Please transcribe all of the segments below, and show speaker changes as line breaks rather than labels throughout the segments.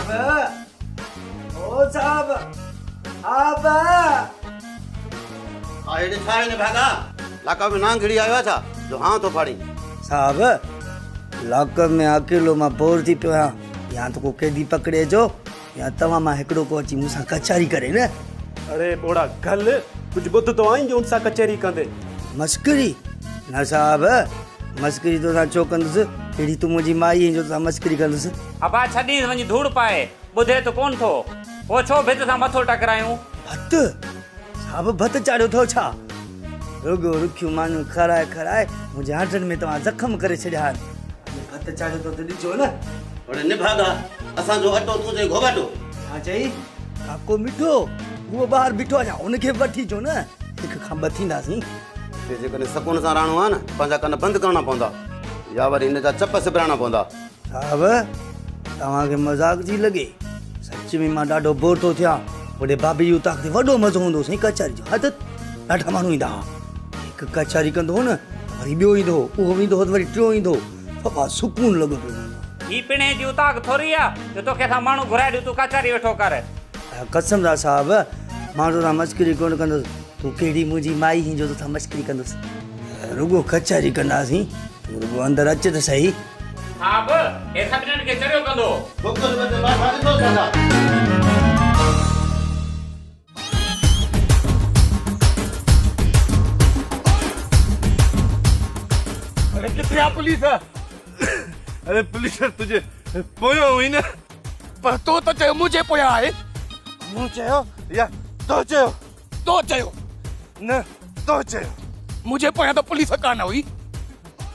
ओ साहब आप
आए छा ने भागा लाका में नांग घड़ी आयो छा जो हां तो फाड़ी
साहब लाक में अकेलो मां बोर थी पियो या तो को कैदी पकड़े जो या तवा मां एकड़ो को अची मुसा कचहरी करे न।
अरे बोड़ा गल कुछ बुध तो आई जो उनसा कचहरी कंदे
मस्करी न साहब मस्करी तो ना छो कंदुस केड़ी तू मुजी माई जो ता मस्करी कंदुस।
अबा छडी वनी धूड़ पाए बुधे तो कोन थो वो छो भित सा मथो टकरायूं
भत साहब भत चाड़ो थो छा रुगो रुखियो मानू खराए मुझे हाथन में तवा जख्म करे छड़िया भत चाड़ो तो दिजो न
ओरे ने भागा असा जो अटो तू जे घोबाटो
हां चई काको मिठो वो बाहर बिठो जा उनके वठी जो न एक खंब थींदासी
ते जे कने सकोन सा राणो आ न पंजा कन बंद करना पौंदा या वरी इन जा चप सिबराना पौंदा।
साहब तवा के मजाक जी लगे सच में मां डाडो बोर तो थिया ओडे बाबी यू ताक वडो मजो होंदो सही कचहरी जो हद डाठा मानू इंदा एक कचहरी कंदो न वरी बियो इंदो ओ विंदो वरी ट्रो इंदो सफा सुकून लगो पे
ई पिणे जी उताक थोरिया जो तो केसा मानू घुराए दू तू कचहरी वेठो कर
कसम दा साहब मां तो मस्करी कोन कंदो तू केड़ी मुजी माई ही जो तो मस्करी कंदो रुगो कचहरी कंदासी रुगो अंदर अच त सही
साहब ए सभिनन के चरियो कंदो
फोकस में बात भागे तो दादा
अरे किथे पुलिस अरे पुलिस तुझे पोयो हुई न पर तो चयो मुझे पोया है मु चयो या तो चयो न तो चयो मुझे पोया तो पुलिस कान हुई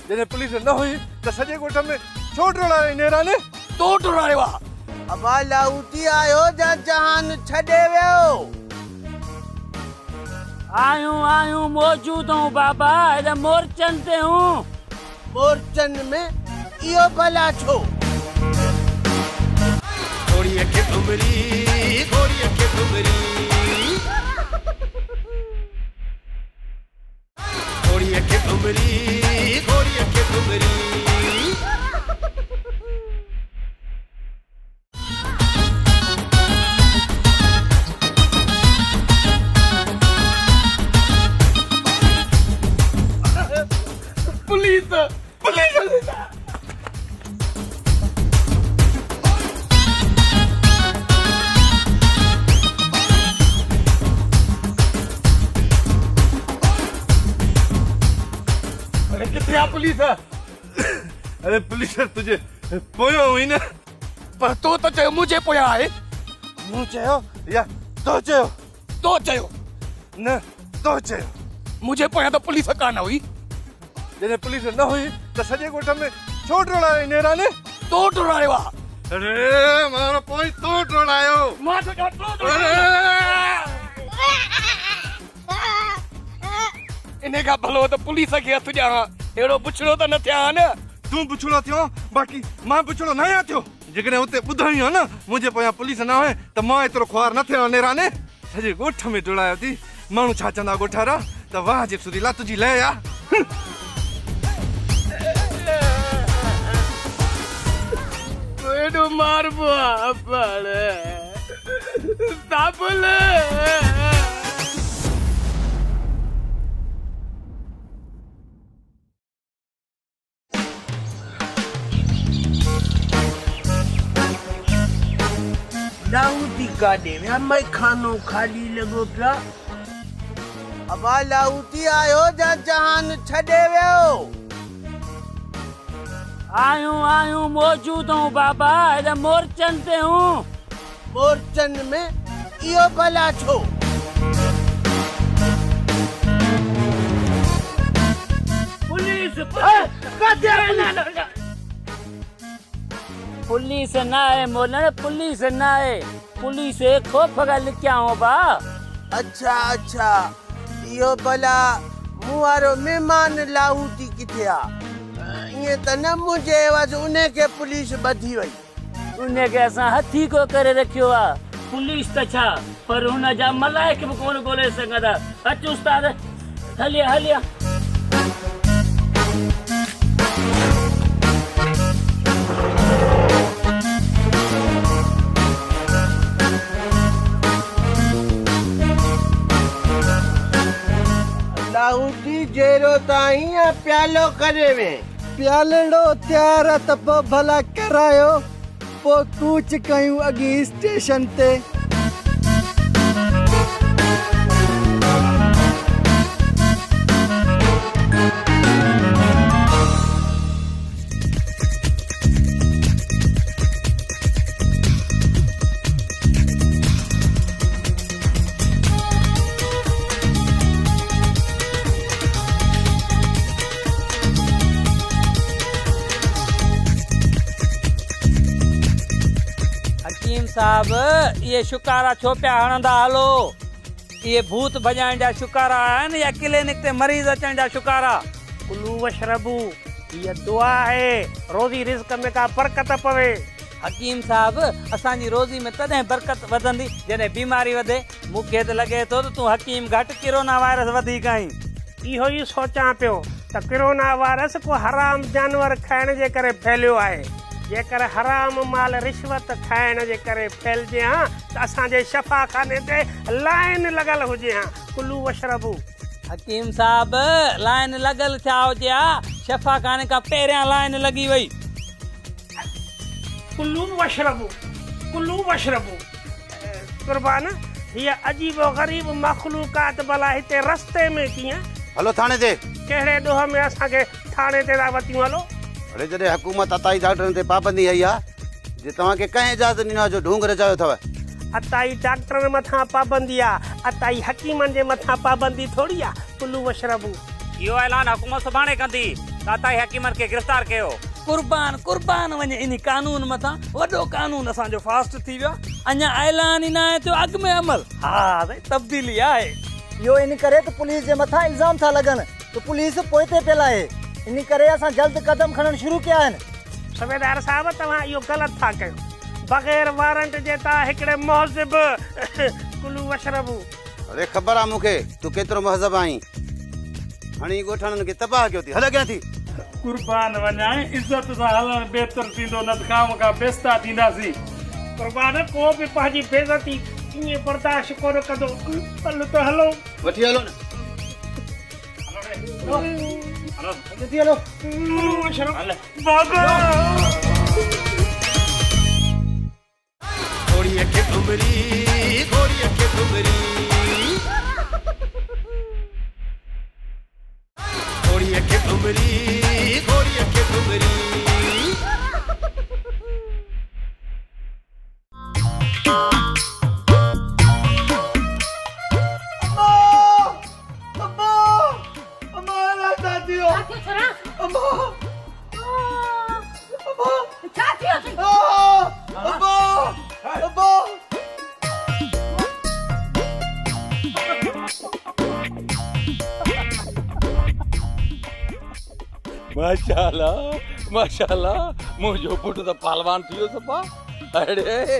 जने पुलिस न हुई तो सजे गोठ में छोड़ रोड़ा नेरा ने तो टोड़ाए वा
अबा लाउती आयो जा जहान छडे वेओ
आयूं मौजूद हूं बाबा ए मोरचन ते हूं
मोरचन में इयो भला छो
थोड़ी अखे ठुमरी थोड़ी अखे ठुमरी थोड़ी अखे ठुमरी थोड़ी अखे ठुमरी
पुलिस अरे किथे पुलिस अरे पुलिस तुझे पोयो हुई न पर तो चयो मुझे पोया है मु चयो या तो चयो न तो चयो मुझे पोया तो पुलिस कान हुई जने पुलिस न हुई तो सजे गोठ में छोड़ रोड़ा नेरा ने तो टोड़ाए वा अरे मारो पोई तो टोड़ायो मां तो इने का भलो तो पुलिस के हथ जा एड़ो पुछड़ो तो न थिया न तू पुछड़ो थियो बाकी मां पुछड़ो न या थियो जकने उते बुधाई न मुझे पोया पुलिस न होए तो मां एतरो ख्वार न थियो नेरा ने सजे गोठ में टोड़ायो थी मानू छा चंदा गोठारा तो वाह जे सुदी ला तुजी ले या
एडो मारबो आपले तापले
लाउती काडे में मैं खानो खाली लगो पिया अबा लाउती आयो जा जहान छडे वेओ
आयूं मौजूद हूं बाबा ए मोरचन ते हूं
मोरचन में इयो भला छो
पुलिस ना है मोलन पुलिस ना है पुलिस खोफ गल क्या हो बा
अच्छा इयो भला मुआरो मेहमान लाहूती किथे आ ये त न मुझे आवाज उन्हें के पुलिस बधी वई
उन्हें के असा हथी को करे रखियो आ पुलिस त छा पर हुन जा मलाइक भी कोन गोले सघंदा अच उस्ताद हलिया
जो ता हीअं प्यालो करे में
प्यालड़ो तयार आहे त पोइ भला करायो पोइ कूच कयूं अॻी स्टेशन ते
हकीम साहब ये शुकारा छो पिया हणंदा हलो ये भूत भॼाइण जा शुकारा आहिनि या क्लिनिक ते मरीज़ अचण जा शुकारा
कुलू वशरबू ये दुआ है रोज़ी रिज़्क़ में का बरकत पवे
हकीम साहब असांजी रोज़ी में तॾहिं बरकत वधंदी जॾहिं बीमारी वधे मूंखे त लॻे थो त तूं हकीम घटि कोरोना वायरस वधीक आहीं
इहो ई सोचां पियो त कोरोना वायरस को हराम जानवर खाइण जे करे फैलियो आहे जेकर हराम माल रिश्वत खाइण जे करे फैलिजे हा त असांजे शफ़ाखाने ते लाइन लॻल हुजे हा कुलू वशरबू
हकीम साहब लाइन लॻल छा हुजे हा शफ़ाखाने खां पहिरियां लाइन लॻी वई
कुलू वशरबू कुर्बान हीअ अजीब ग़रीब मखलूकात भला हिते रस्ते में कीअं
हलो थाने ते
कहिड़े ॾोह में असांखे थाने ते था वतियूं हलो
अड़े जॾहिं हुकूमत अताई डॉक्टरनि ते पाबंदी आई आहे जे तव्हांखे कंहिं इजाज़त ॾिनो आहे जो ढूंग रचायो अथव
अताई डॉक्टरनि मथां पाबंदी आहे अताई हकीमनि जे मथां पाबंदी थोरी आहे कुलू वशरबू
इहो ऐलान हुकूमत सुभाणे कंदी ताता हकीमनि खे गिरफ़्तार कयो कुर्बान वञे इन कानून मथां वॾो कानून असांजो फास्ट थी वियो अञा ऐलान ई न आहे थियो अॻु में अमल हा तब्दीली आहे
इहो इन करे त पुलिस जे मथां इल्ज़ाम था लॻनि त पुलिस पोइ ते पियल आहे इन करे असां जल्द कदम खणणु शुरू कया आहिनि
सूबेदार साहब तव्हां इहो ग़लति था कयो बग़ैर वारंट जे तव्हां हिकिड़े मुहज़िब कुलू वशरबू
अरे ख़बर आहे मूंखे तूं केतिरो महज़ब आहीं हाणे ॻोठाणनि खे तबाह कयो थी हल अॻियां थी
कुर्बान वञा इज़त सां हलणु बहितर थींदो न त खाम खां बेस्ता थींदासीं कुर्बान को बि पंहिंजी बेइज़ती ईअं बर्दाश्त कोन कंदो हलो त हलो
वठी हलो न
हलो
बाबा
घोड़ी अखे ठुमरी घोड़ी अखे ठुमरी घोड़ी अखे ठुमरी घोड़ी अखे ठुमरी
माशाल्लाह मुंहिंजो पुटु त पहलवान थी वियो सफ़ा अड़े